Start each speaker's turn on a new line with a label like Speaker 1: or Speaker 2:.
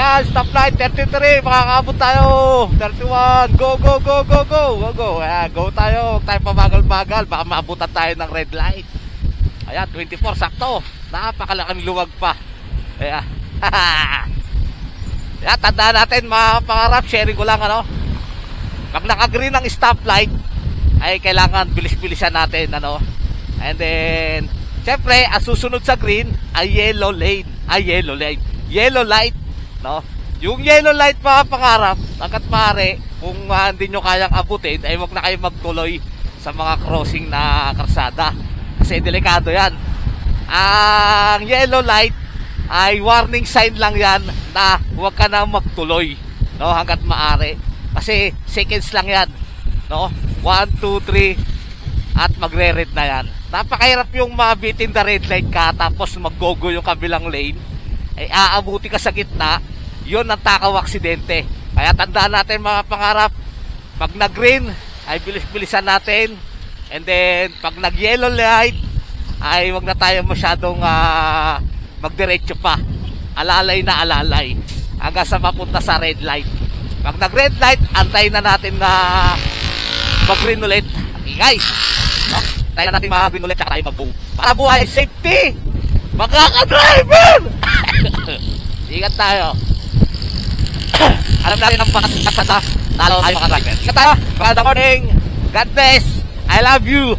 Speaker 1: Ayan, stoplight 33, makakaabot tayo. 31, go, go, go, go, go, go, go. Ayan, go tayo. Huwag tayo pamagal-magal, baka maabutan tayo ng red light. Ayan, 24, sakto. Napakalaking luwag pa. Ayan. Ayan, tandaan natin mga pangarap, sharing ko lang ano. Pag naka-green ang stoplight, ay kailangan bilis-bilisan natin ano. And then, syempre, ang susunod sa green ay yellow lane. Ay, yellow lane. Yellow light. No? Yung yellow light mga pangarap, hanggat maaari, kung hindi nyo kayang abutin, ay wag na kayo magtuloy sa mga crossing na karsada. Kasi delikado yan. Ang yellow light ay warning sign lang yan na huwag ka na magtuloy. No? Hanggat maaari. Kasi seconds lang yan. No? 1, 2, 3 at magre-red na yan. Napakahirap yung mabitin the red light ka tapos mag-go-go yung kabilang lane. Ay aabuti ka sa gitna, yun ang takaw aksidente. Kaya tandaan natin mga pangarap, pag nag-green ay bilis-bilisan natin, and then pag nag-yellow light ay wag na tayo masyadong magdiretso pa, alalay na alalay hanggang sa mapunta sa red light. Pag nag-red light, antayin na natin na mag-green ulit. Okay guys, no? Antayin na natin mag-green ulit tsaka tayo mag-boom para buhay safety makaka-driver. Ingat tayo. Alam natin ang pakasada talo tayo mga driver. Ingat tayo. Good morning. God bless. I love you.